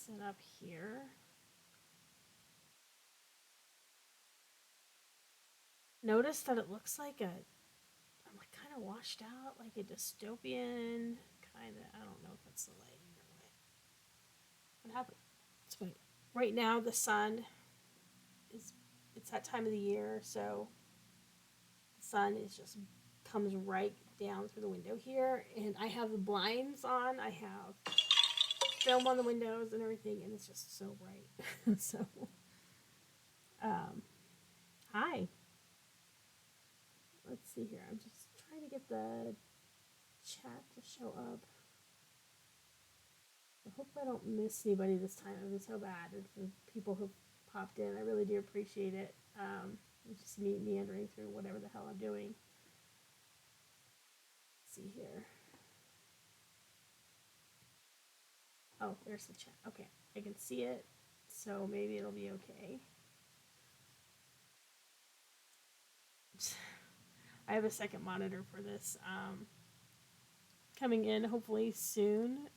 set up here. Notice that it looks like I'm like kind of washed out, like a dystopian kind of. I don't know if it's the lighting or what happened. It's funny. Right now the sun it's that time of the year, so the sun is just comes right down through the window here, and I have the blinds on. I have film on the windows and everything, and it's just so bright. So, hi. Let's see here. I'm just trying to get the chat to show up. I hope I don't miss anybody this time. I've been so bad. And for people who popped in, I really do appreciate it. It's just me meandering through whatever the hell I'm doing. Let's see here. Oh, there's the chat. Okay, I can see it, so maybe it'll be okay. I have a second monitor for this coming in hopefully soon.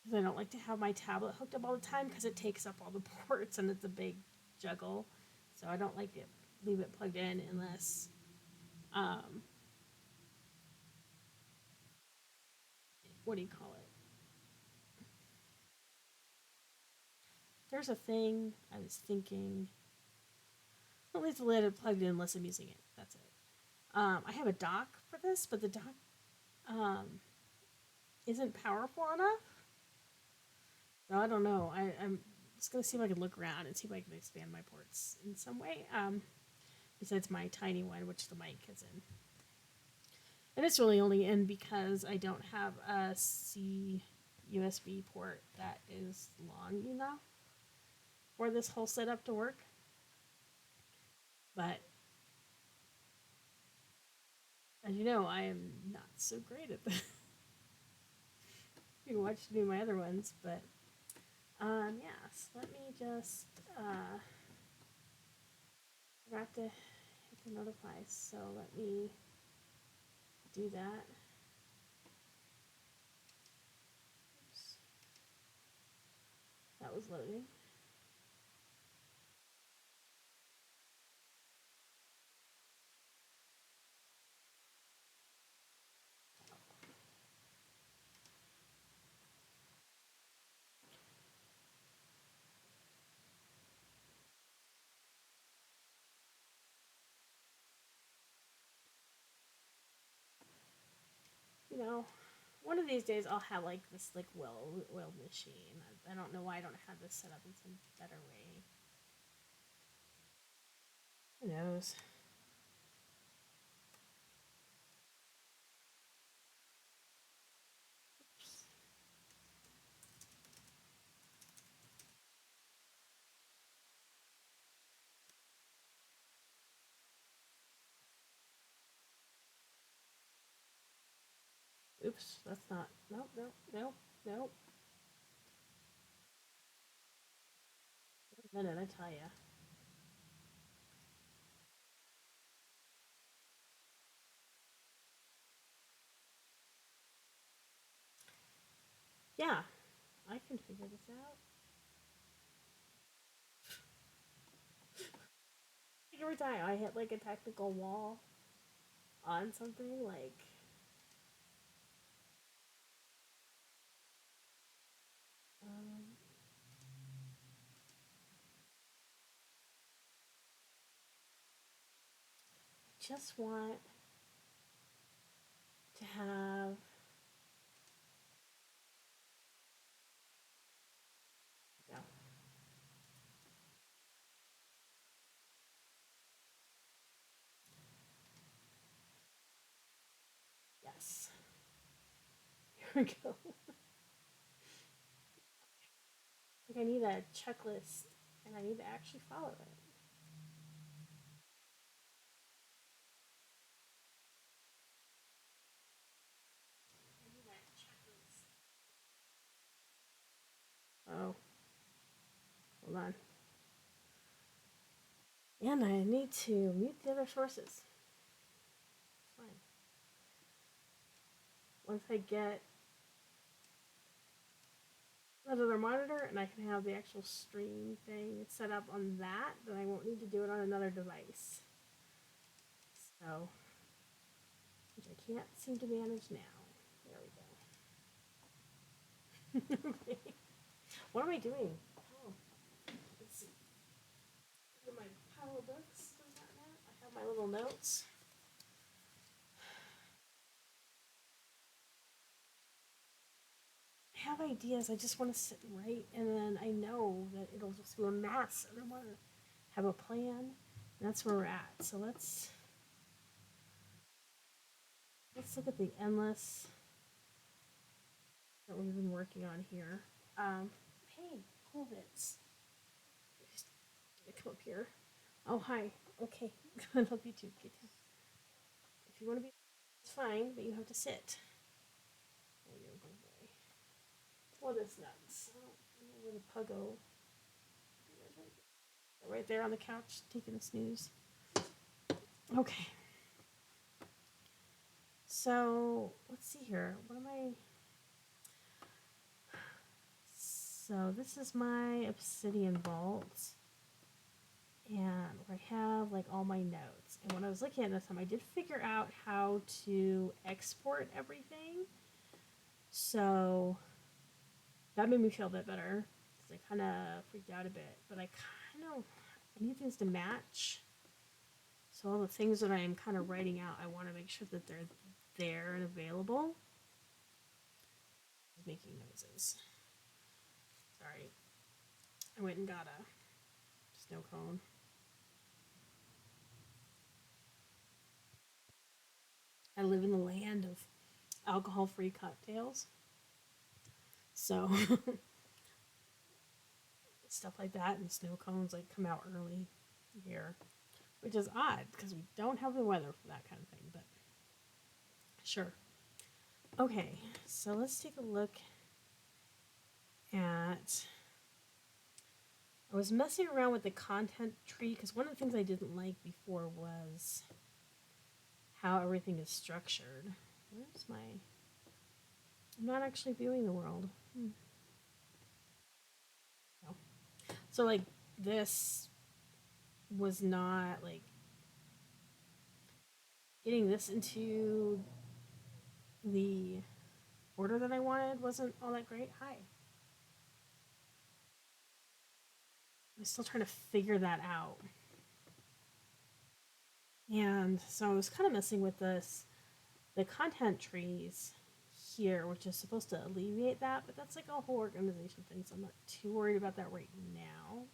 Because I don't like to have my tablet hooked up all the time because it takes up all the ports and it's a big juggle. So I don't like to leave it plugged in unless what do you call it? There's a thing I was thinking. At least let it plugged in unless I'm using it. That's it. I have a dock for this, but the dock isn't powerful enough. So I don't know. I'm just gonna see if I can look around and see if I can expand my ports in some way. Besides my tiny one, which the mic is in. And it's really only in because I don't have a C USB port that is long enough for this whole setup to work. But as you know, I am not so great at that. You can watch me do my other ones, but yes, let me just forgot to hit the notify, so let me do that. Oops. That was loading. You know, one of these days I'll have like this like weld machine. I don't know why I don't have this set up in some better way. Who knows? Oops. Oops, that's not. Nope, nope, nope, nope. Wait a minute, I tell ya. Yeah, I can figure this out. Every time I hit like a technical wall on something, like um, just want to have. No. Yes. Here we go. Like I need a checklist, and I need to actually follow it. I need that checklist. Oh, hold on. And I need to mute the other sources. Fine. Once I get another monitor, and I can have the actual stream thing set up on that, then I won't need to do it on another device. So, which I can't seem to manage now. There we go. Okay. What am I doing? Oh, let's see. Look at my pile of books. Does that matter? I have my little notes. I have ideas. I just want to sit and write, and then I know that it'll just be a mess. I don't want to have a plan. And that's where we're at. So let's look at the endless that we've been working on here. Hey, Holvitz. Come up here. Oh, hi. Okay. I love you too. Get down. If you want to be, it's fine, but you have to sit. There you go, boy. What is nuts? I don't know where the puggo. Right there on the couch, taking a snooze. Okay. So let's see here. What am I? So this is my Obsidian vault, and where I have like all my notes. And when I was looking at this time, I did figure out how to export everything. So that made me feel a bit better because I kind of freaked out a bit. But I need things to match. So all the things that I am kind of writing out, I want to make sure that they're there and available. I'm making noises. Sorry. I went and got a snow cone. I live in the land of alcohol-free cocktails. So stuff like that and snow cones like come out early here, which is odd because we don't have the weather for that kind of thing, but sure. Okay, so let's take a look at. I was messing around with the content tree because one of the things I didn't like before was how everything is structured. Where's my. I'm not actually viewing the world. No. So, like, this was not like getting this into the order that I wanted wasn't all that great. Hi. I'm still trying to figure that out. And so I was kind of messing with the content trees here, which is supposed to alleviate that, but that's like a whole organization thing, so I'm not too worried about that right now.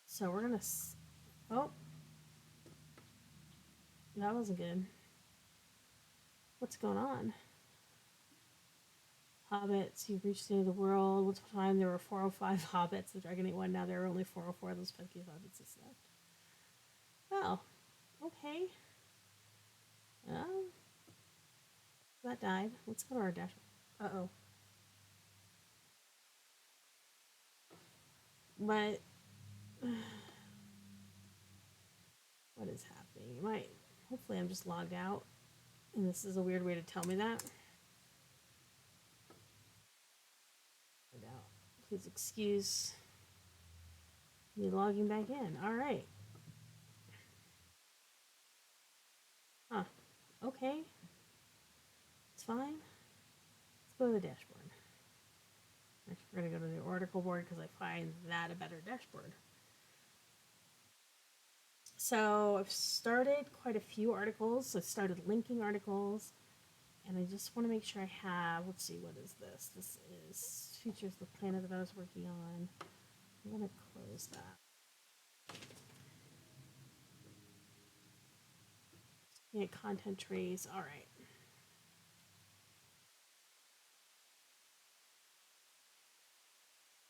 So we're gonna. Oh, that wasn't good. What's going on? Hobbits, you've reached the end of the world. Once upon a time, there were 405 hobbits. The Dragon ate one. Now there are only 404 of those pesky hobbits that's left. Oh, okay. That died. Let's go to our dashboard. Uh-oh. But what is happening? Hopefully I'm just logged out, and this is a weird way to tell me that. Please excuse me logging back in. All right. Huh. Okay. It's fine. Let's go to the dashboard. Actually, we're going to go to the article board because I find that a better dashboard. So I've started quite a few articles. I started linking articles, and I just want to make sure I have, let's see, what is this? This is features the planet that I was working on. I'm going to close that. Yeah, content trees. All right.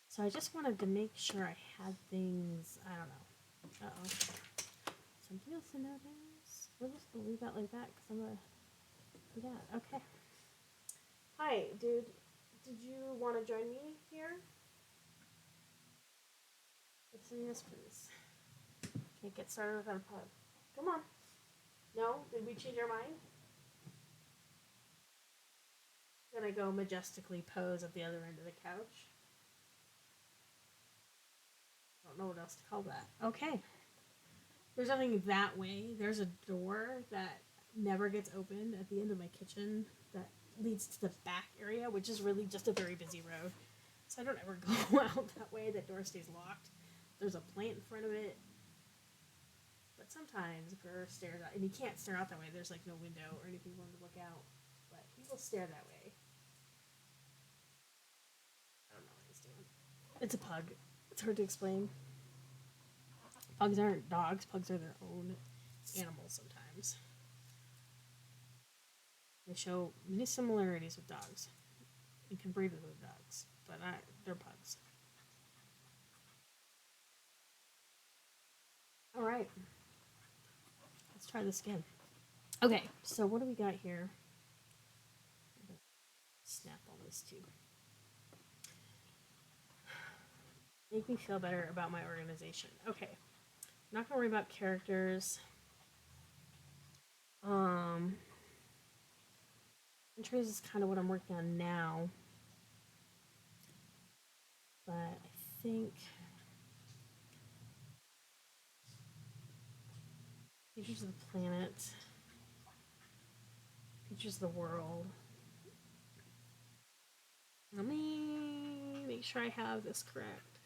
So I just wanted to make sure I had things, I don't know. Uh-oh. Something else to notice? We're just going to leave that like that because I'm going to forget. Okay. Hi, dude. Did you want to join me here? Let's do this, please. Can't get started without a pug. Come on. No? Did we change our mind? gonna go majestically pose at the other end of the couch. I don't know what else to call that. Okay. There's nothing that way. There's a door that never gets opened at the end of my kitchen that leads to the back area, which is really just a very busy road. So I don't ever go out that way. That door stays locked. There's a plant in front of it. But sometimes Gurr stares out, and he can't stare out that way. There's like no window or anything for him to look out. But he will stare that way. I don't know what he's doing. It's a pug. It's hard to explain. Pugs aren't dogs. Pugs are their own animals sometimes. They show many similarities with dogs. And can breed with other dogs. But they're pugs. Alright. Let's try this again. Okay, so what do we got here? Snap all this too. Make me feel better about my organization. Okay. I'm not gonna worry about characters. Entries is kind of what I'm working on now. But I think features of the planet, features of the world. Let me make sure I have this correct.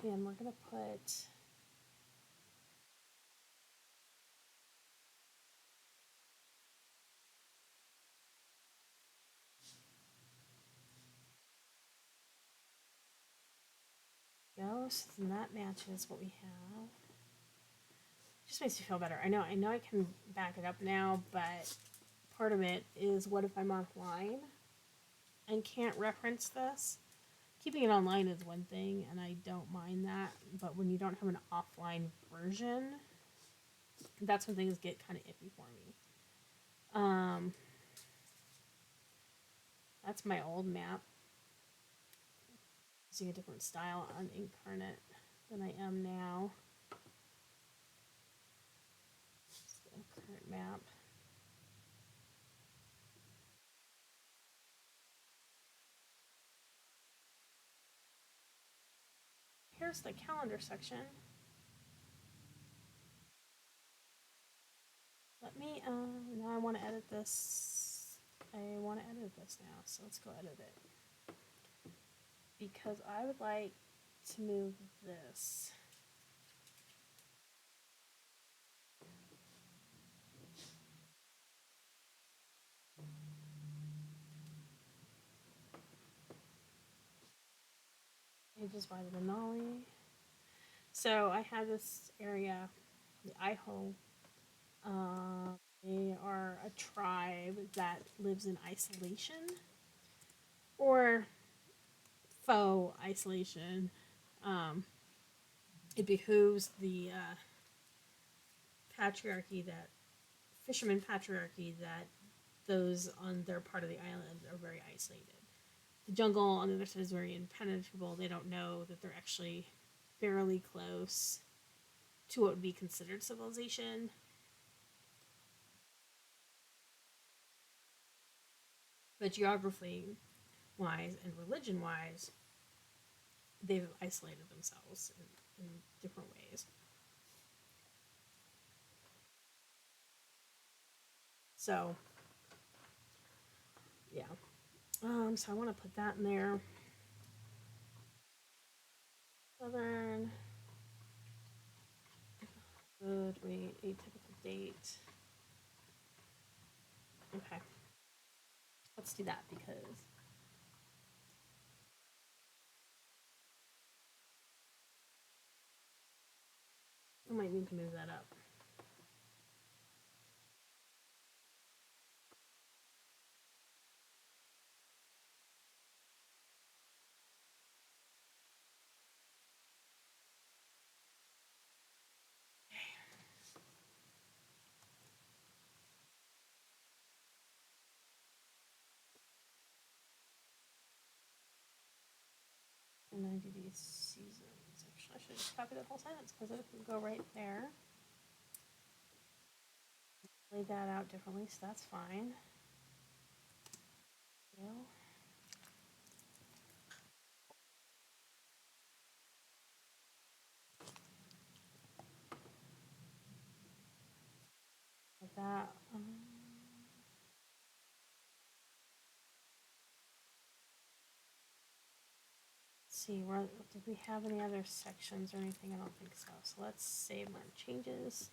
And we're gonna put ghosts, and that matches what we have. Just makes me feel better. I know I can back it up now, but part of it is what if I'm offline and can't reference this? Keeping it online is one thing, and I don't mind that, but when you don't have an offline version, that's when things get kind of iffy for me. That's my old map. Using a different style on Incarnate than I am now. It's the current map. Here's the calendar section. Let me, now I want to edit this. I want to edit this now, so let's go edit it. Because I would like to move this. Pages by the Denali. So I have this area, the Iho. They are a tribe that lives in isolation or faux isolation. It behooves the patriarchy, that fisherman patriarchy, that those on their part of the island are very isolated. The jungle on the other side is very impenetrable. They don't know that they're actually fairly close to what would be considered civilization. But geography wise and religion wise, they've isolated themselves in different ways. So, yeah. So I want to put that in there. Southern. Good, wait, atypical date. Okay. Let's do that because I might need to move that up. after 90 days seasons. Actually, I should just copy that whole sentence because it can go right there. Lay that out differently, so that's fine. Yeah. Like that. Let's see, did we have any other sections or anything? I don't think so. So let's save our changes.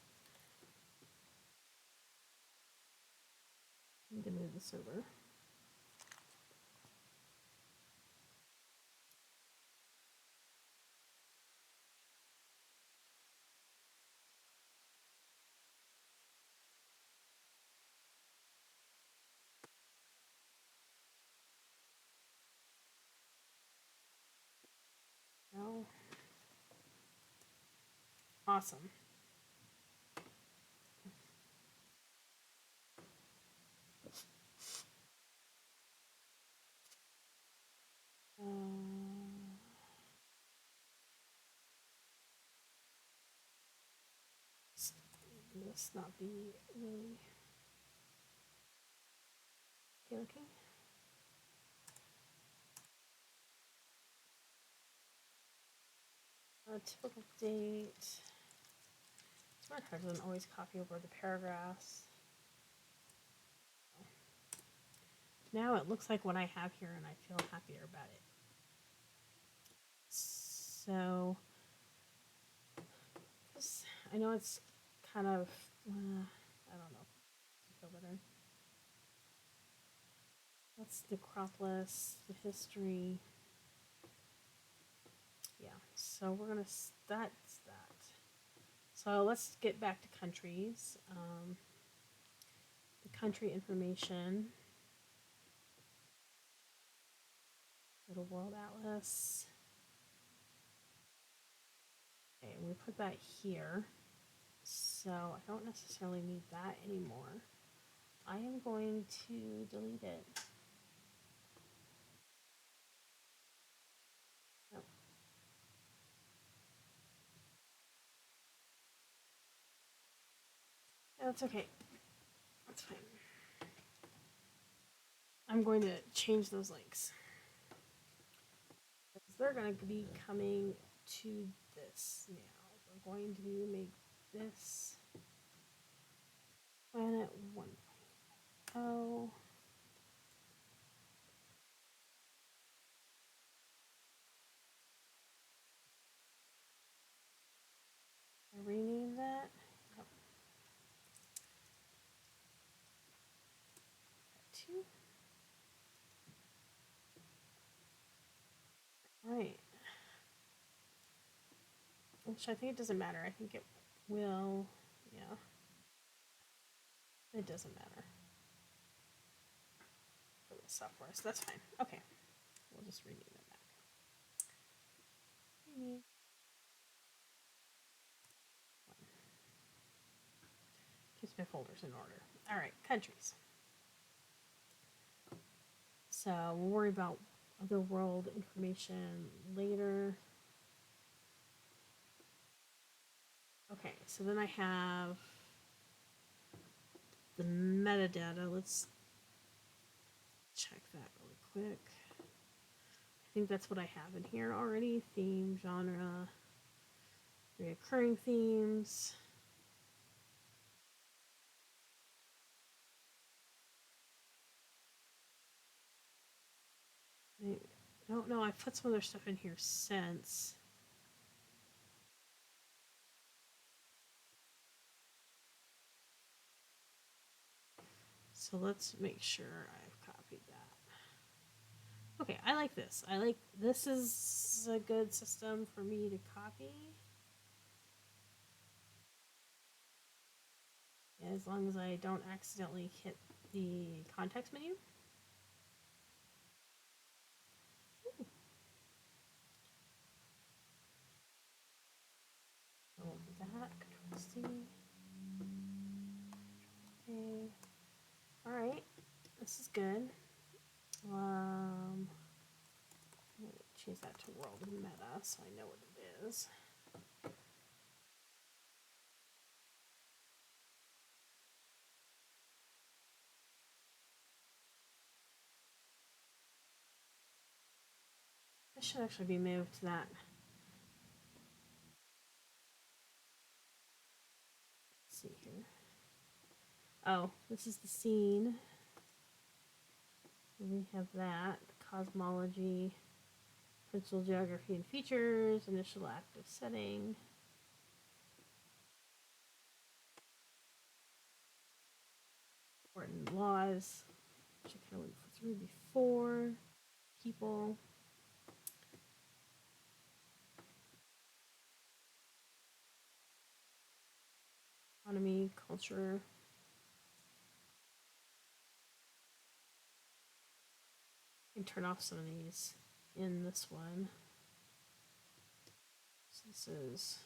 I need to move the server. No. Awesome. This not be really okay looking. Typical date. Smart Card doesn't always copy over the paragraphs. Now it looks like what I have here, and I feel happier about it. So, I know it's kind of, I don't know, I feel better. That's the crop list, the history. Yeah, so we're gonna, that's that. So let's get back to countries. The country information. Go to World Atlas. Okay, we put that here. So I don't necessarily need that anymore. I am going to delete it. No. That's okay. That's fine. I'm going to change those links. Because they're going to be coming to this now. We're going to make this planet 1.0. Rename that. Yep. Two. Right. Which I think it doesn't matter. I think it will. Yeah. It doesn't matter for the software, so that's fine. Okay. We'll just rename it back. Rename. Keeps my folders in order. All right, countries. So we'll worry about other world information later. Okay, so then I have the metadata. Let's check that really quick. I think that's what I have in here already. Theme, genre, reoccurring themes. I don't know. I've put some other stuff in here since. So let's make sure I've copied that. Okay, I like this. This is a good system for me to copy. As long as I don't accidentally hit the context menu. So that, Control C, Control A. All right, this is good. I'm gonna change that to world meta so I know what it is. This should actually be moved to that. Let's see here. Oh, this is the scene. We have that, cosmology, principal geography and features, initial active setting. Important laws, which I kind of went through before. People. Economy, culture. I can turn off some of these in this one. So this is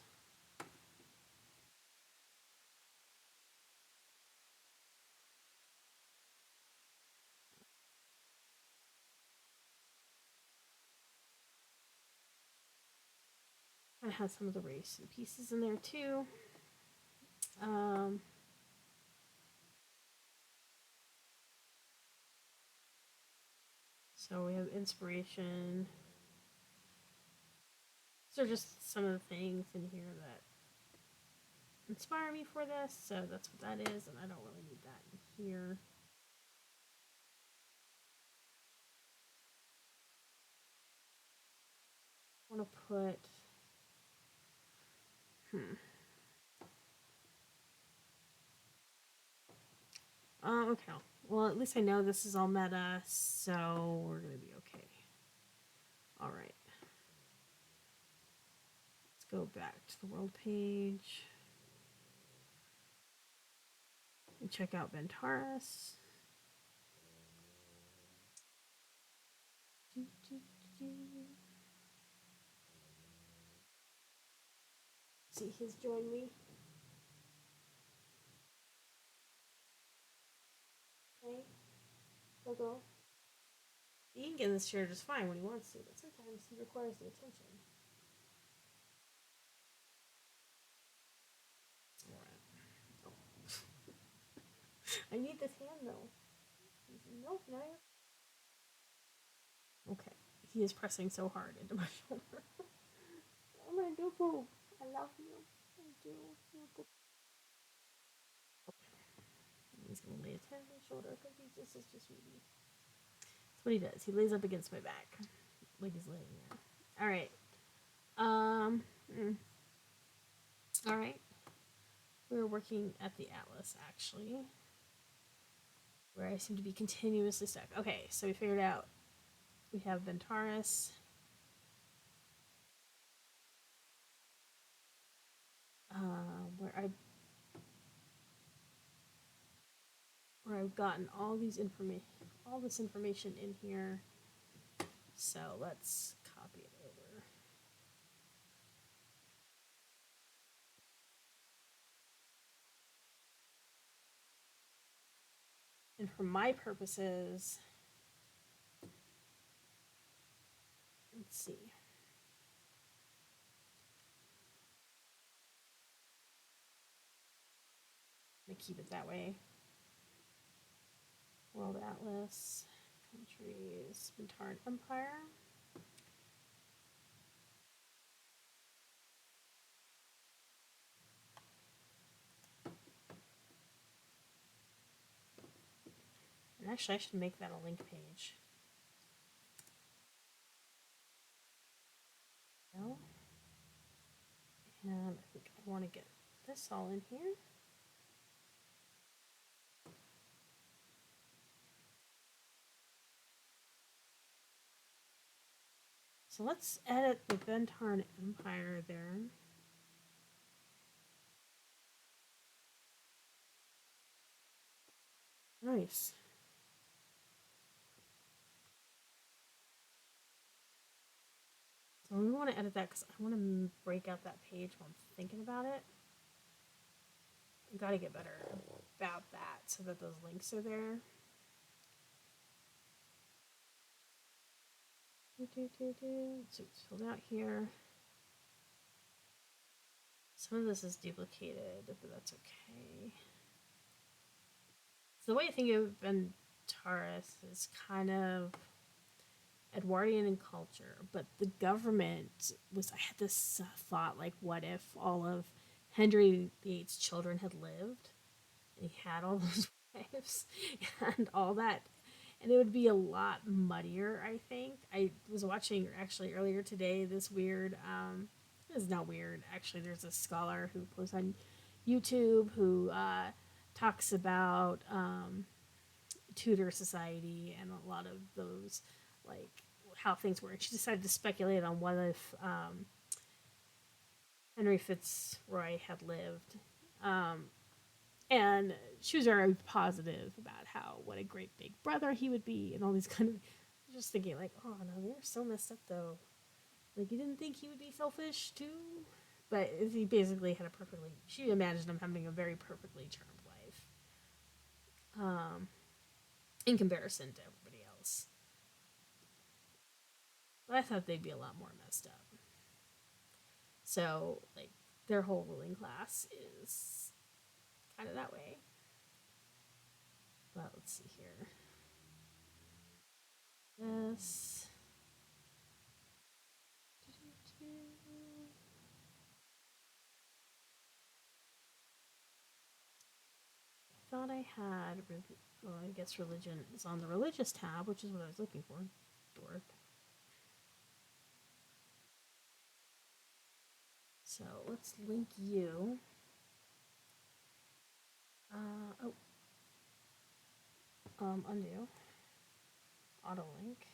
I have some of the race and pieces in there too. So we have inspiration. These are just some of the things in here that inspire me for this. So that's what that is, and I don't really need that in here. I want to put okay. Well, at least I know this is all meta, so we're gonna be okay. All right. Let's go back to the world page and check out Ventaris. See, he's joined me. Okay, go. He can get in this chair just fine when he wants to, but sometimes he requires the attention. Alright. Oh. I need this hand though. Nope, no. Okay. He is pressing so hard into my shoulder. I'm gonna do poop. I love you. I do. Okay. He's gonna lay his head on my shoulder because this is just sweetie. That's what he does. He lays up against my back. Like he's laying there. Alright. Alright. We're working at the Atlas actually. Where I seem to be continuously stuck. Okay, so we figured out we have Ventaris. Where I've gotten all this information in here. So let's copy it over. And for my purposes, let's see. I'm gonna keep it that way. World Atlas, countries, Ventaran Empire. And actually, I should make that a link page. No. And I think I want to get this all in here. So let's edit the Ventaran Empire there. Nice. So we want to edit that because I want to break out that page while I'm thinking about it. I got to get better about that so that those links are there. So it's filled out here. Some of this is duplicated, but that's okay. So the way I think of Taurus is kind of Edwardian in culture, but the government was. I had this thought, like, what if all of Henry VIII's children had lived, and he had all those wives and all that, and it would be a lot muddier. I think I was watching actually earlier today this weird. It's not weird actually. There's a scholar who posts on YouTube who talks about Tudor society and a lot of those, like, how things were. And she decided to speculate on what if Henry Fitzroy had lived. And she was very positive about how what a great big brother he would be and all these kind of. Just thinking like, oh no, they're so messed up though. Like, you didn't think he would be selfish too, but he basically had a perfectly. She imagined him having a very perfectly charmed life. In comparison to everybody else. But I thought they'd be a lot more messed up. So, like, their whole ruling class is kind of that way. But let's see here. This. I thought I had. Well, I guess religion is on the religious tab, which is what I was looking for. Dork. So let's link you. Undo. Auto link.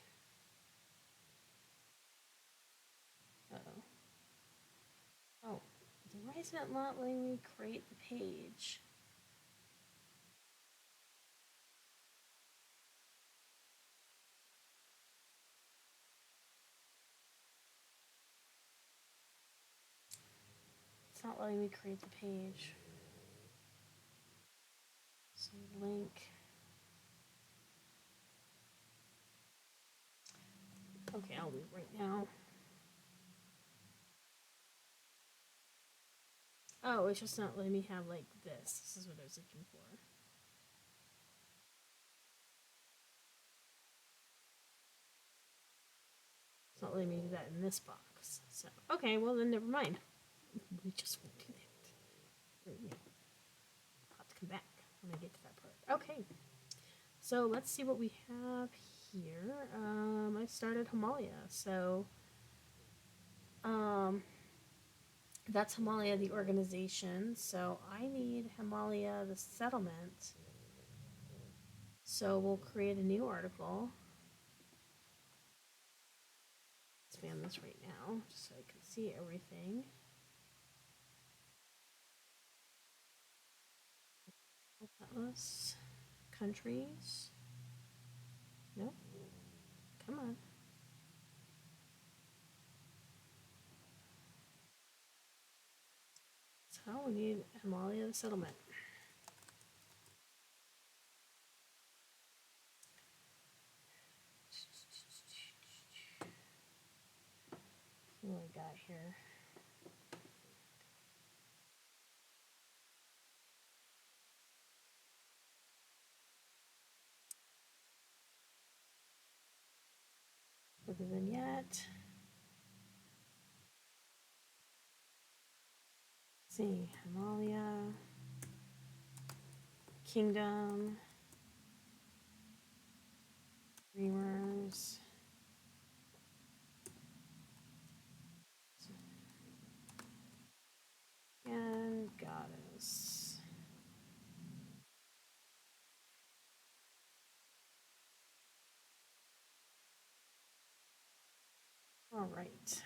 Uh-oh. Oh, why isn't it not letting me create the page? It's not letting me create the page. So link. Okay, I'll leave right now. Oh, it's just not letting me have like this. This is what I was looking for. It's not letting me do that in this box. So, okay, well then never mind. We just won't do that. I'll have to come back when I get to that part. Okay. So let's see what we have here. I started Himalaya. So that's Himalaya, the organization. So I need Himalaya, the settlement. So we'll create a new article. Expand this right now just so I can see everything. Atlas, countries. Nope. Come on. So we need Himalaya, the settlement. See what I got here. For the vignette. Let's see, Himalaya, Kingdom, Dreamers, and Goddess. All right.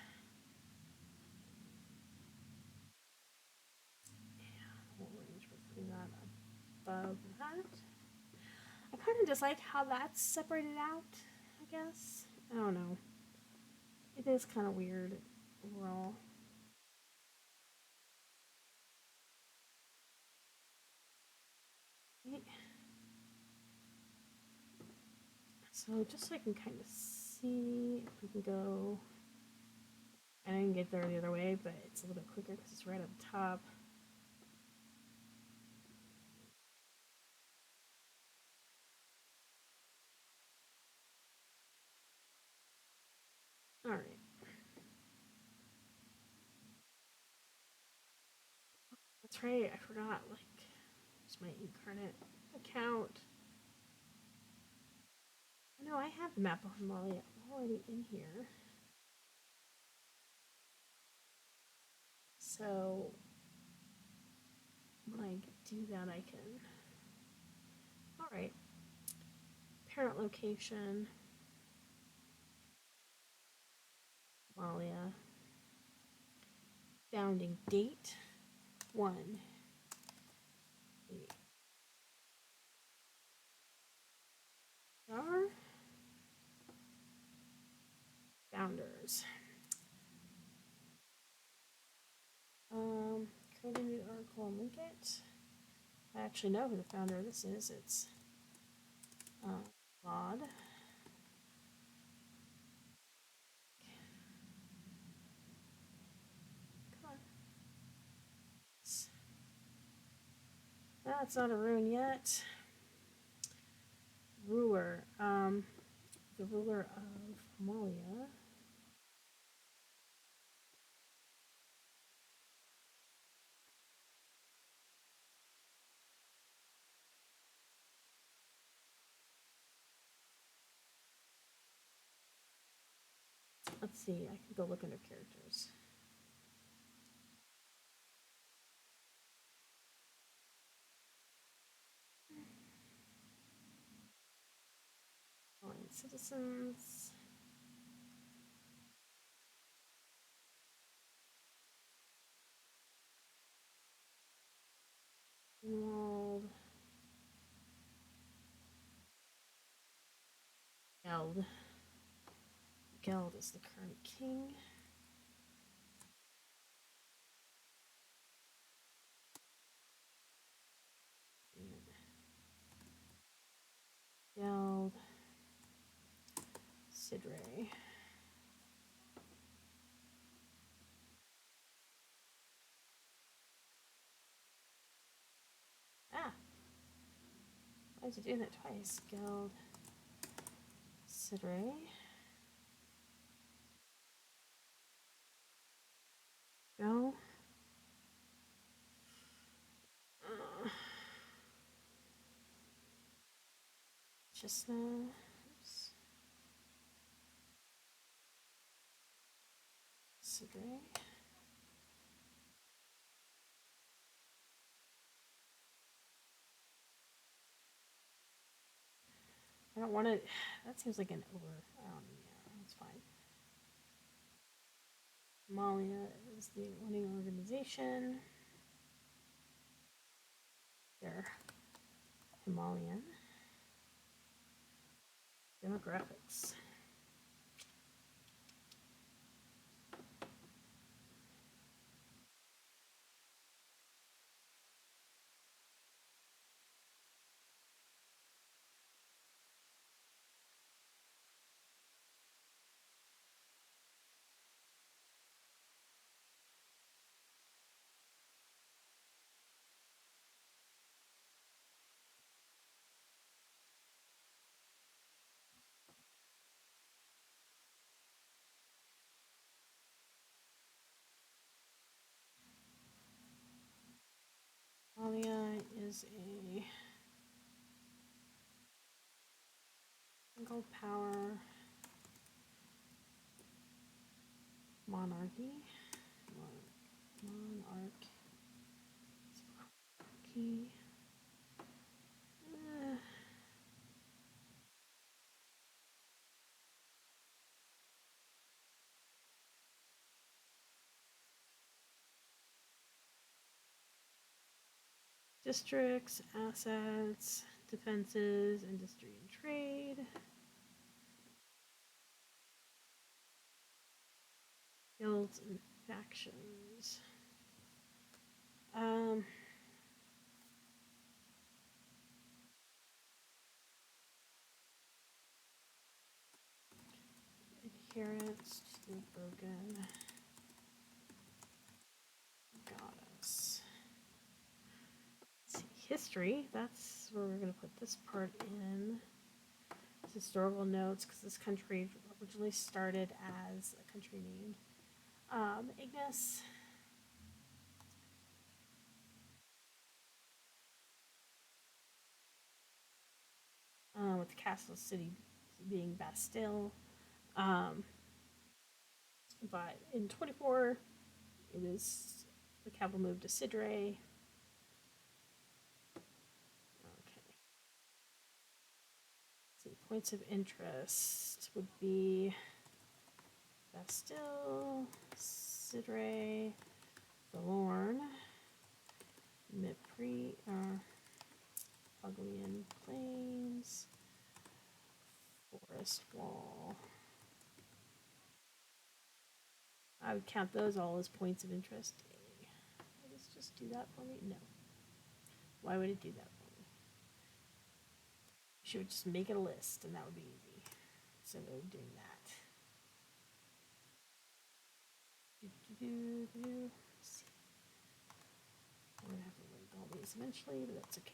We'll arrange by putting that above that. I kind of dislike how that's separated out, I guess. I don't know. It is kind of weird overall. So just so I can kind of see if we can go. I didn't get there the other way, but it's a little bit quicker because it's right up top. All right. That's right. I forgot. Like, it's my incarnate account. Oh, no, I have the map of Himalaya already in here. So when I do that, I can. All right. Parent location. Himalaya. Founding date. 1. Our founders. Create a new article and link it. I actually know who the founder of this is. It's Claude. Come on. That's not a rune yet. Ruler. The ruler of Himalaya. Let's see. I can go look under characters. Alliance citizens. World. Geld. Geld is the current king. Geld. Sidre. Ah! Why is it doing that twice? Geld. Sidre. Go. Chestnuts. Sidre. I don't want to. That seems like an over. Yeah, that's fine. Himalaya is the winning organization. They're Himalayan. Demographics. Himalaya is a single power monarchy. Monarchy. Districts, assets, defenses, industry and trade. Guilds and factions. Adherence to the broken goddess. Let's see, history. That's where we're going to put this part in. Historical notes, because this country originally started as a country named Ignis. With the castle city being Bastille. But in 24, it was the capital moved to Sidre. Okay. Let's see, points of interest would be Bastille, Sidre, Valorn, Mipri, Puglian Plains, Forest Wall. I would count those all as points of interest. Will this just do that for me? No. Why would it do that for me? She would just make it a list, and that would be easy. Instead of doing that. Let's see. I'm going to have to link all these eventually, but that's okay.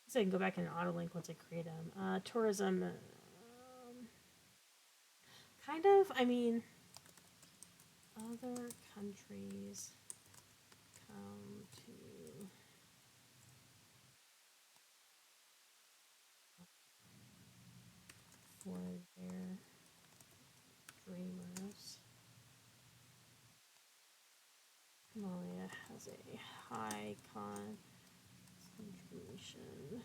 So I can go back and auto link once I create them. Tourism. Kind of, I mean, other countries come to for their dreamers. Himalaya has a high concentration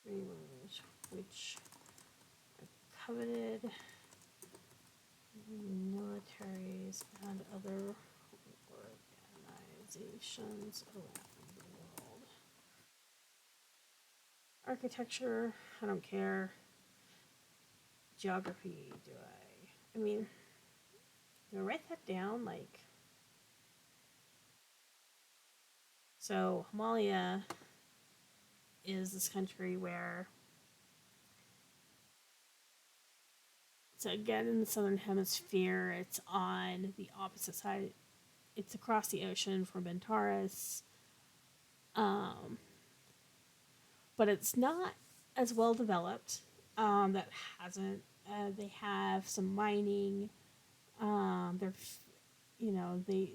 dreamers, which are coveted militaries and other organizations around the world. Architecture, I don't care. Geography, do I? I mean, do I write that down? Like, so Himalaya is this country where, so again, in the southern hemisphere, it's on the opposite side. It's across the ocean from Antares. But it's not as well developed. That hasn't. They have some mining. They're, they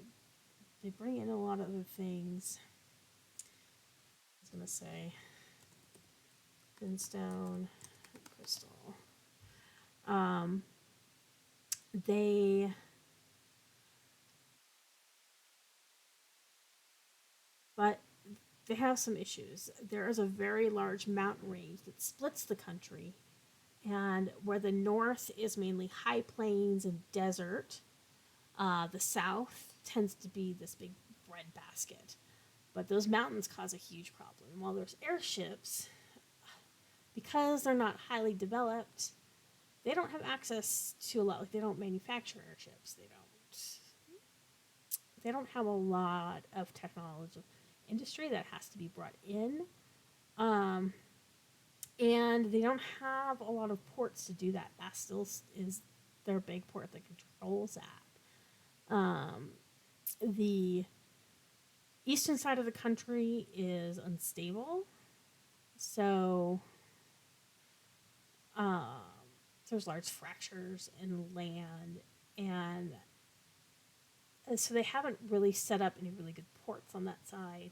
bring in a lot of other things. I was gonna say, thinstone, crystal. They. But they have some issues. There is a very large mountain range that splits the country, and where the north is mainly high plains and desert, the south tends to be this big breadbasket. But those mountains cause a huge problem. While there's airships, because they're not highly developed, they don't have access to a lot. Like, they don't manufacture airships. They don't have a lot of technological industry that has to be brought in. And they don't have a lot of ports to do that. Bastille is their big port that controls that. The eastern side of the country is unstable. So there's large fractures in land, and so they haven't really set up any really good ports on that side.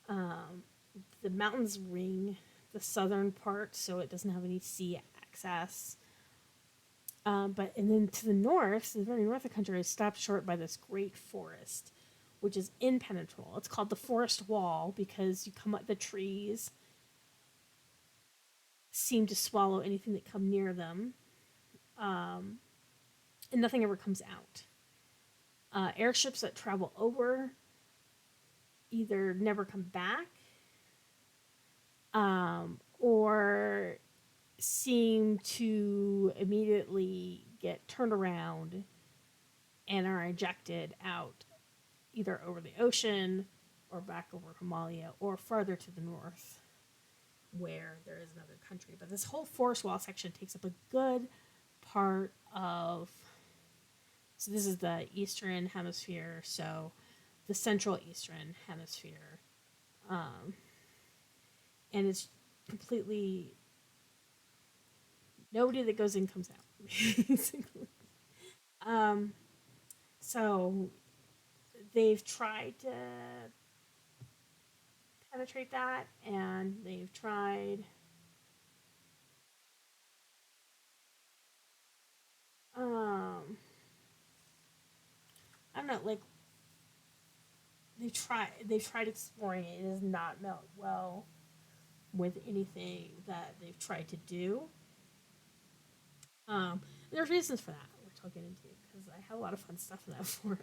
The mountains ring the southern part, so it doesn't have any sea access. And then to the north, the very north of the country, is stopped short by this great forest, which is impenetrable. It's called the forest wall because you come up, the trees seem to swallow anything that come near them, and nothing ever comes out. Airships that travel over either never come back, or seem to immediately get turned around and are ejected out either over the ocean or back over Himalaya or farther to the north where there is another country. But this whole forest wall section takes up a good part of. So this is the eastern hemisphere, so the central eastern hemisphere. And it's completely. Nobody that goes in comes out, basically. Um, so they've tried to penetrate that, and they've tried. Um, I don't know, like they've tried exploring it. It has not met well with anything that they've tried to do. There's reasons for that, which I'll get into because I had a lot of fun stuff in that forest.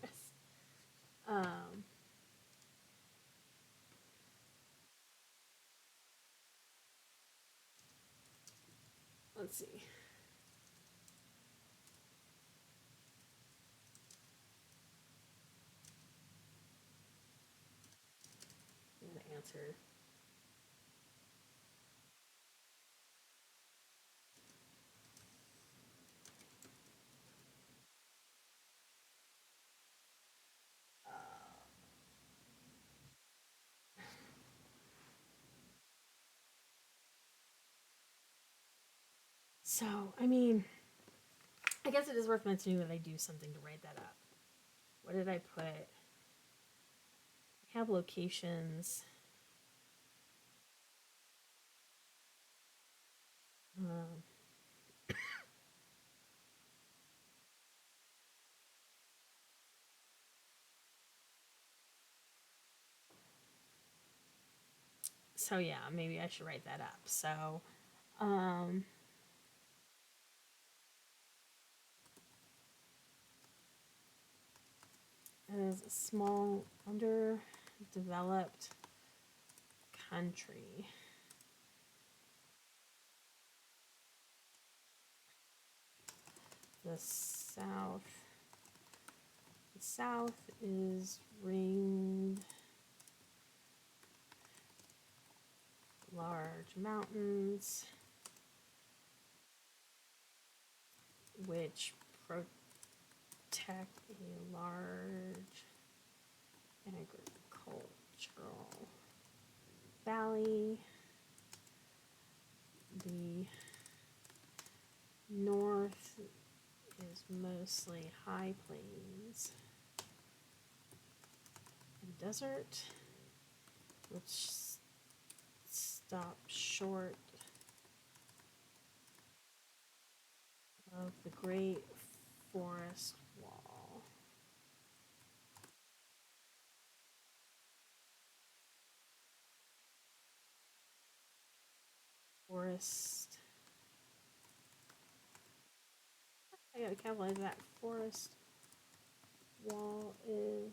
Um, let's see. I'm gonna answer. So, I mean, I guess it is worth mentioning that I do something to write that up. What did I put? I have locations. Um, so yeah, maybe I should write that up. So, um, it is a small, underdeveloped country. The south. The south is ringed large mountains, which protect a large agricultural valley. The north is mostly high plains and desert, which stop short of the Great Forest Wall. Forest. I gotta capitalize that. Forest wall is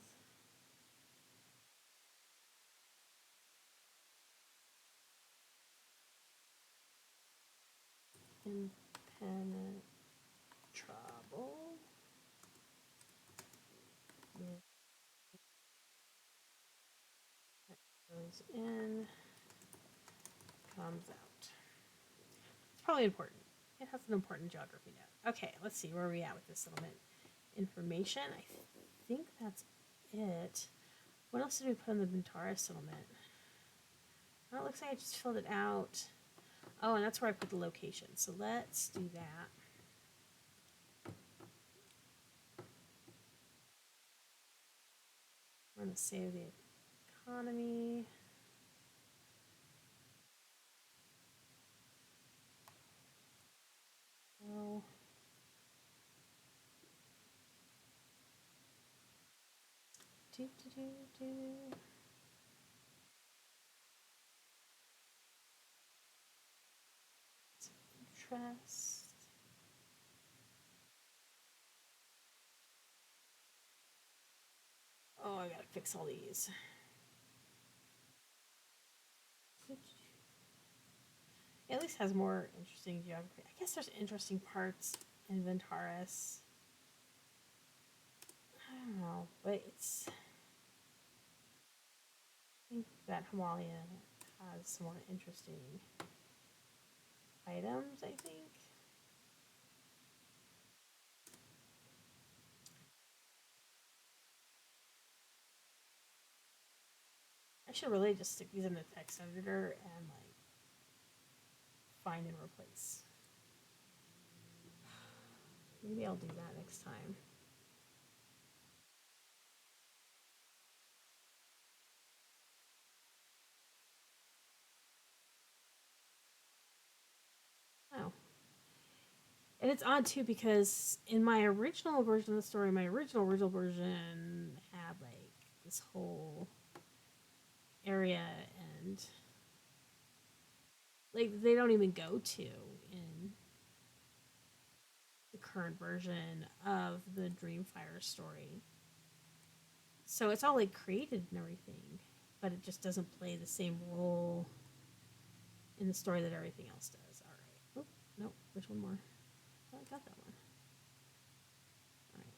impenetrable. It goes in, comes out. It's probably important. It has an important geography note. Okay, let's see where are we at with this settlement information. I think that's it. What else did we put in the Bintara settlement? Oh, it looks like I just filled it out. Oh, and that's where I put the location. So let's do that. We're going to save the economy. Oh. Do, do, do, do. Interest. Oh, I gotta fix all these. It at least has more interesting geography. I guess there's interesting parts in Ventaris. I don't know, but it's. I think that Himalaya has some more interesting items, I think. I should really just stick these in the text editor and like find and replace. Maybe I'll do that next time. Oh. And it's odd too because in my original version of the story, my original version had like this whole area and like they don't even go to in the current version of the Dreamfire story. So it's all like created and everything, but it just doesn't play the same role in the story that everything else does. All right. Oh, no, there's one more. Oh, I got that one. All right.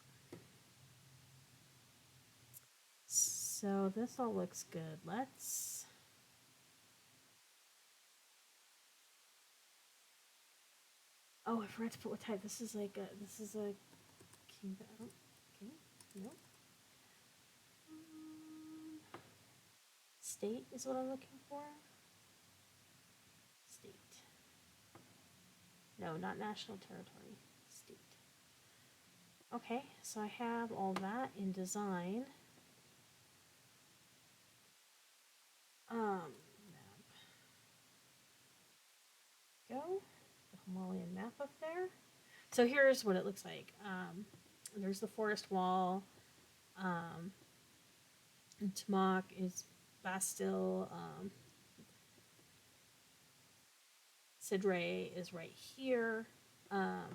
So this all looks good. Let's. Oh, I forgot to put what type. This is like a. This is a king. Okay. Nope. State is what I'm looking for. State. No, not national territory. State. Okay, so I have all that in design. Map. Go. The Himalayan map up there. So here's what it looks like. There's the forest wall. And Tamak is Bastille. Sidre is right here. The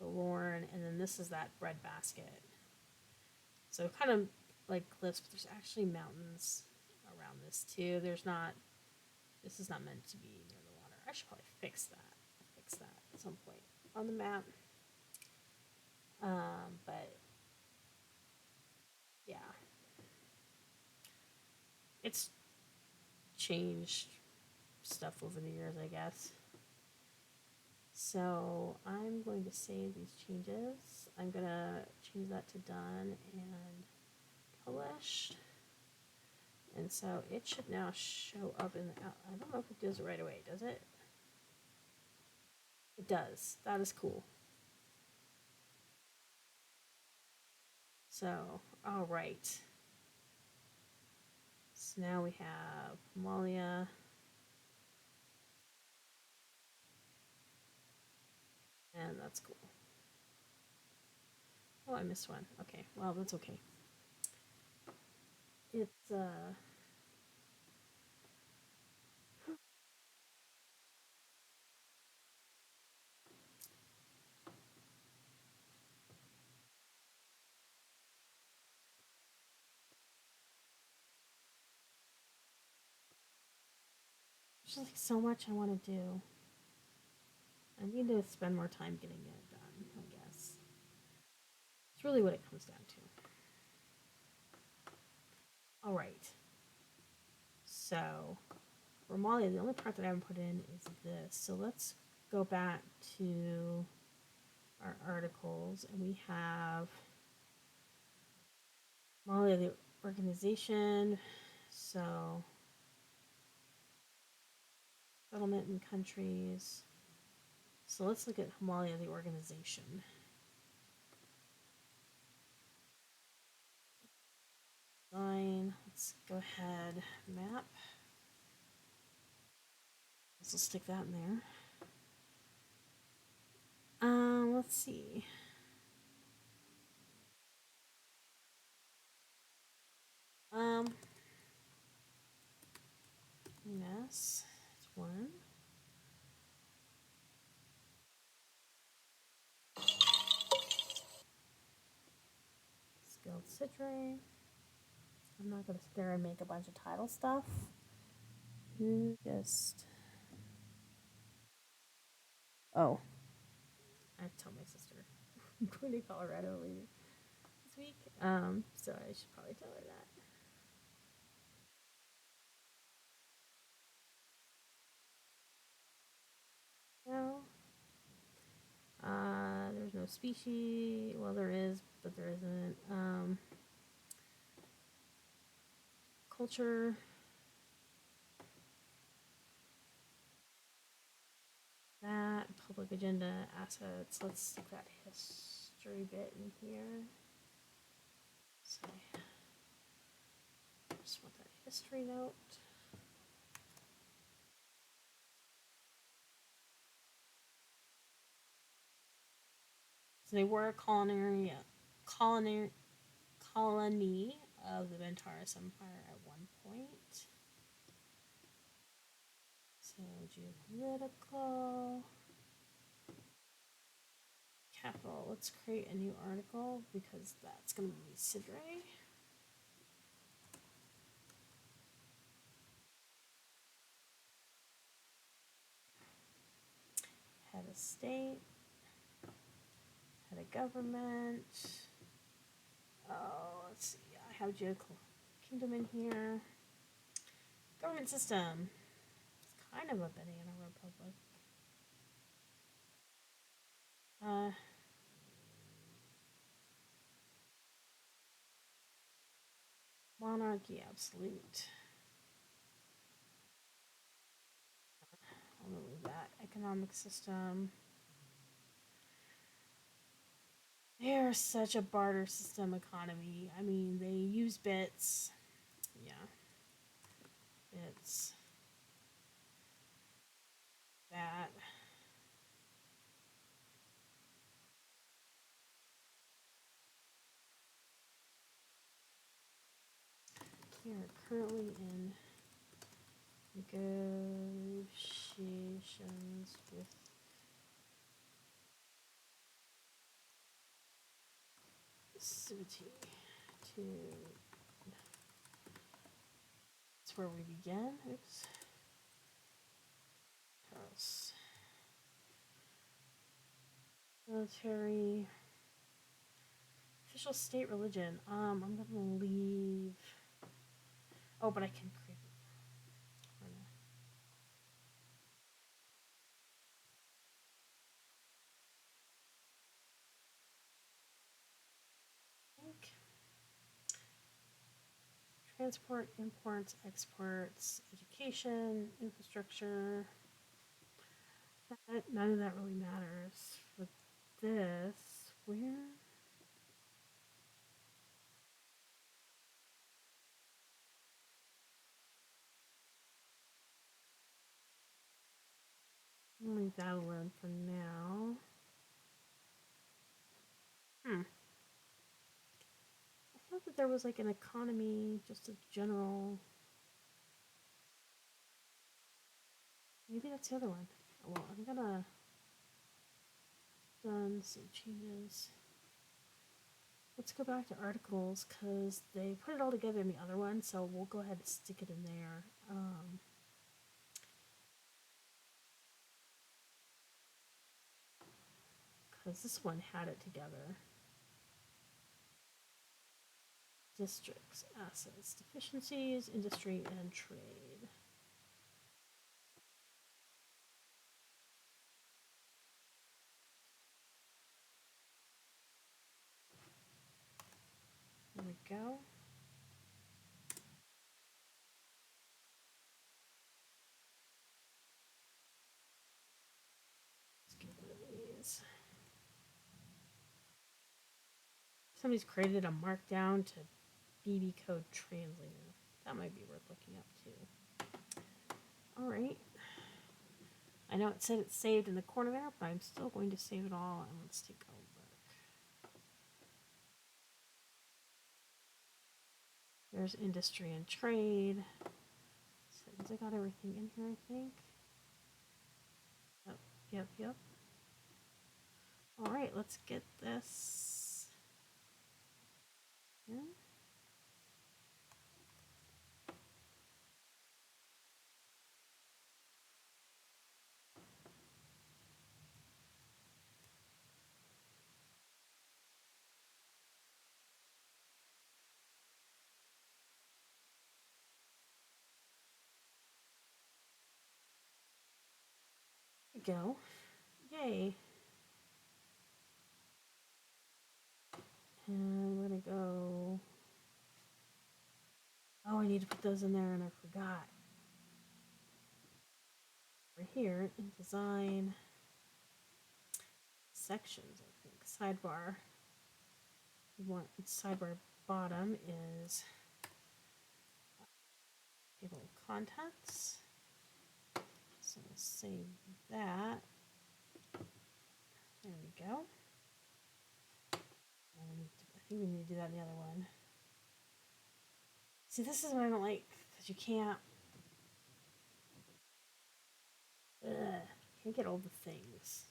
Lorne, and then this is that bread basket. So kind of like cliffs, but there's actually mountains around this too. There's not. This is not meant to be near the water. I should probably fix that. I'll fix that at some point on the map. But yeah, it's changed stuff over the years, I guess. So I'm going to save these changes. I'm gonna change that to done and published. And so it should now show up in the. I don't know if it does it right away. Does it? It does. That is cool. So, all right. So now we have Himalaya. And that's cool. Oh, I missed one. Okay, well, that's okay. It's, there's like so much I want to do. I need to spend more time getting it done, I guess. It's really what it comes down to. All right. So, Romalia, the only part that I haven't put in is this. So let's go back to our articles, and we have Romalia, the organization. So, settlement and countries. So let's look at Himalaya, the organization. Design. Let's go ahead. Map. So stick that in there. Let's see. Yes, it's one. Skilled Citrate. I'm not gonna sit there and make a bunch of title stuff. Who guessed? Oh, I have to tell my sister. I'm going to Colorado later this week. So I should probably tell her that. No. There's no species. Well, there is, but there isn't. Culture. That public agenda, assets. Let's stick that history bit in here. So I just want that history note. So they were a colony of the Ventaris Empire at one point. So geopolitical. Capital. Let's create a new article because that's going to be Sidre. Head of state. Head of government. Oh, let's see. I have geopolitical kingdom in here. Government system. It's kind of a banana republic. Monarchy absolute. I'll remove that. Economic system. They're such a barter system economy. I mean, they use bits. Yeah. Bits. That. We are currently in negotiations with Civity to. That's where we begin. Oops. House. Military. Official state religion. I'm gonna leave. Oh, but I can create. Transport, imports, exports, education, infrastructure. None of that really matters. For this, where? I'll leave that alone for now. I thought that there was like an economy, just a general. Maybe that's the other one. Well, I'm gonna done save changes. Let's go back to articles because they put it all together in the other one, so we'll go ahead and stick it in there. Because this one had it together. Districts, assets, deficiencies, industry, and trade. There we go. Let's get rid of these. Somebody's created a markdown to BB code translator. That might be worth looking up too. All right. I know it said it's saved in the corner there, but I'm still going to save it all, and let's take a look. There's industry and trade. Since I got everything in here, I think. Yep. All right, let's get this in. go. Yay. And we're gonna go. Oh, I need to put those in there and I forgot. Right here in design sections, I think. Sidebar. We want sidebar bottom is table of contents. So we'll save that. There we go. I think we need to do that in the other one. See, this is what I don't like, because you can't get all the things.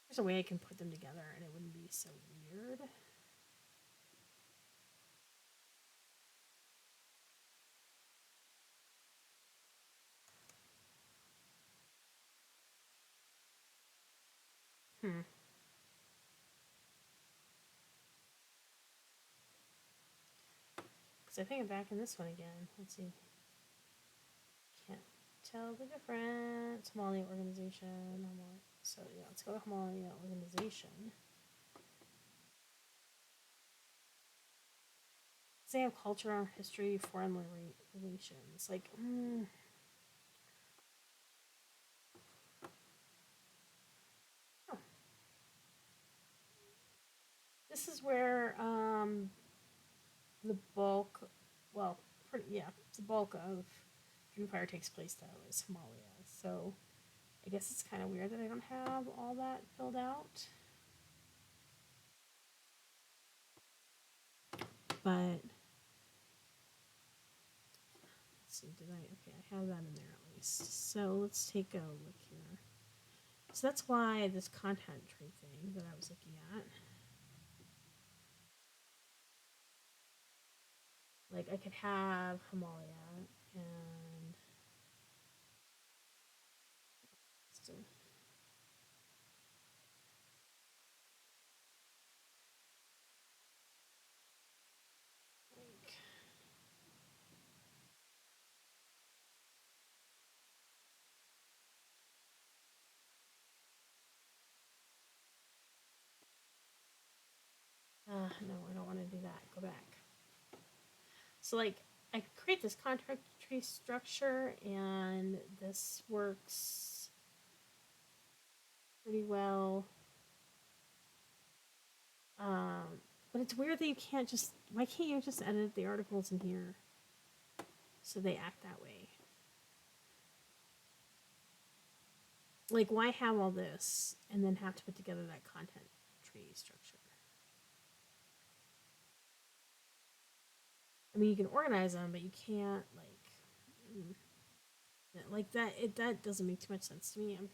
There's a way I can put them together and it wouldn't be so weird. Because I think I'm back in this one again. Let's see. Can't tell the difference. Himalaya organization. So yeah, let's go to Himalaya organization. They have culture, history, foreign relations. Like, oh. This is where the bulk, well, the bulk of Drew Fire takes place though is Himalaya. So I guess it's kind of weird that I don't have all that filled out. But let's see, did I? Okay, I have that in there at least. So let's take a look here. So that's why this content tree thing that I was looking at. Like I could have Himalaya and so like no, I don't want to do that. Go back. So like I could create this contract tree structure and this works pretty well. But it's weird that you can't just, why can't you just edit the articles in here so they act that way? Like, why have all this and then have to put together that content tree structure? I mean, you can organize them, but you can't, like that. That doesn't make too much sense to me. I'm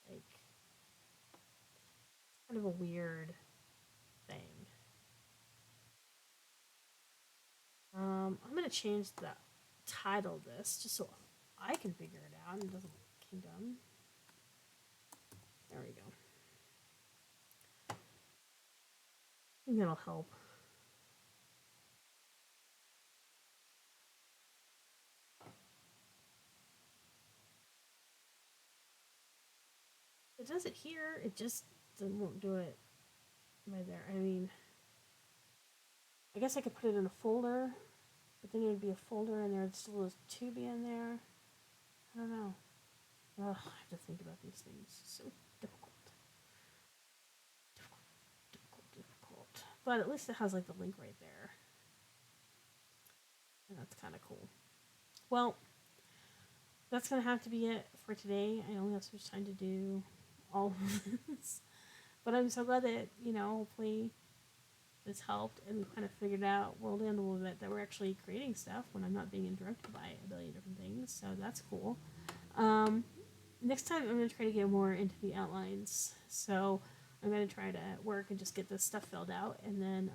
like, kind of a weird thing. I'm gonna change the title of this just so I can figure it out and it doesn't look kingdom. There we go. I think that'll help. It does it here. It just won't do it right there. I mean, I guess I could put it in a folder, but then it would be a folder and there'd still two be in there. I don't know. Ugh, I have to think about these things. So difficult. Difficult. But at least it has like the link right there. And that's kind of cool. Well, that's going to have to be it for today. I only have so much time to do all of this. But I'm so glad that, hopefully this helped and we kind of figured out World Anvil that we're actually creating stuff when I'm not being interrupted by a billion different things. So that's cool. Next time I'm going to try to get more into the outlines. So I'm going to try to work and just get this stuff filled out. And then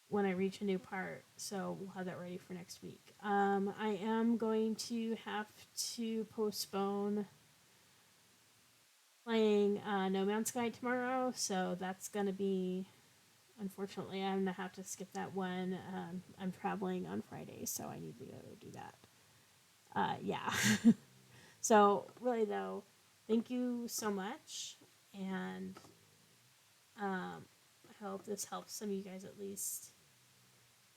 when I reach a new part, so we'll have that ready for next week. I am going to have to postpone playing No Man's Sky tomorrow. So that's going to be unfortunately, I'm gonna have to skip that one. I'm traveling on Friday, so I need to go do that. Yeah. So really though, thank you so much, and I hope this helps some of you guys at least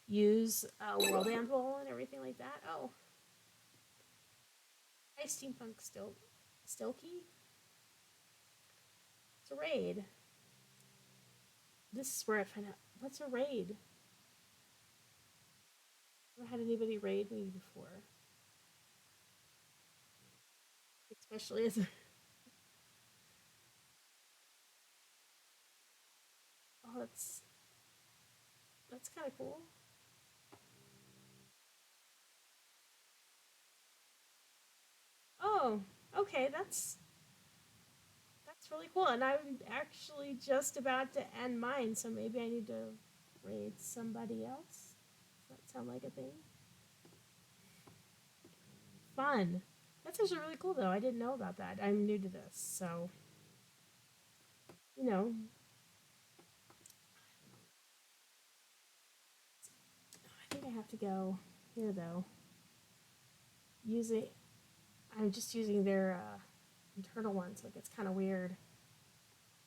use World Anvil and everything like that. Oh, hi Steampunk Stilky. It's a raid. This is where I find out what's a raid. Never had anybody raid me before, especially as oh, that's kind of cool. Oh, okay, that's really cool. And I'm actually just about to end mine, so maybe I need to raid somebody else. Does that sound like a thing? Fun. That's actually really cool, though. I didn't know about that. I'm new to this, so you know, I think I have to go here though. Using, I'm just using their internal one, so it gets kind of weird.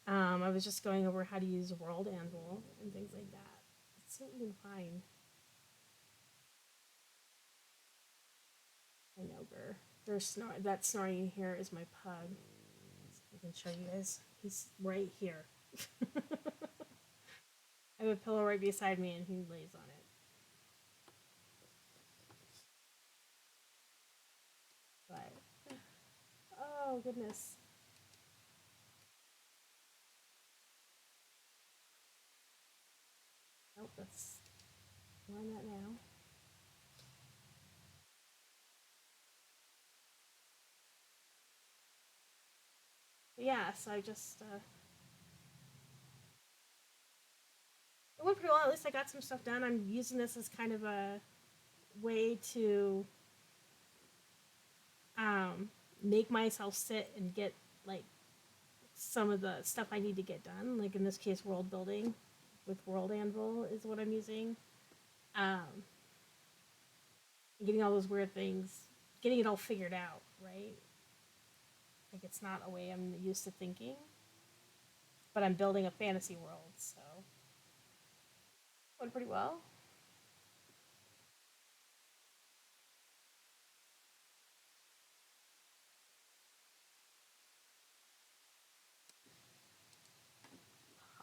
I was just going over how to use World Anvil and things like that. Let's see what we can find. I know, Gur. That snoring here is my pug. I can show you guys. He's right here. I have a pillow right beside me, and he lays on it. But oh goodness. Nope, that's where I'm at now. But yeah, so I just it went pretty well. At least I got some stuff done. I'm using this as kind of a way to um, make myself sit and get like some of the stuff I need to get done. Like in this case, world building with World Anvil is what I'm using. Um, getting all those weird things, getting it all figured out, right? Like it's not a way I'm used to thinking, but I'm building a fantasy world, so went pretty well.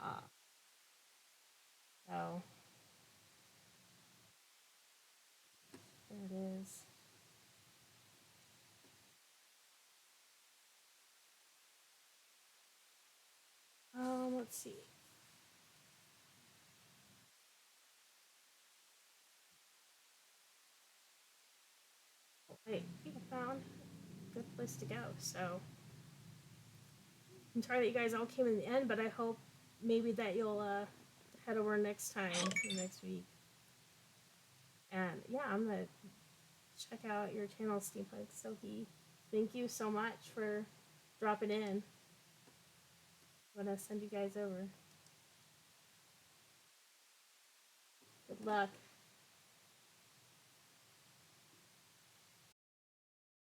Uh, so there it is. Let's see. Wait, I think I found a good place to go. So I'm sorry that you guys all came in the end, but I hope maybe that you'll head over next time, next week. And yeah, I'm gonna check out your channel, Steampunk Silky. Thank you so much for dropping in. I'm gonna send you guys over. Good luck.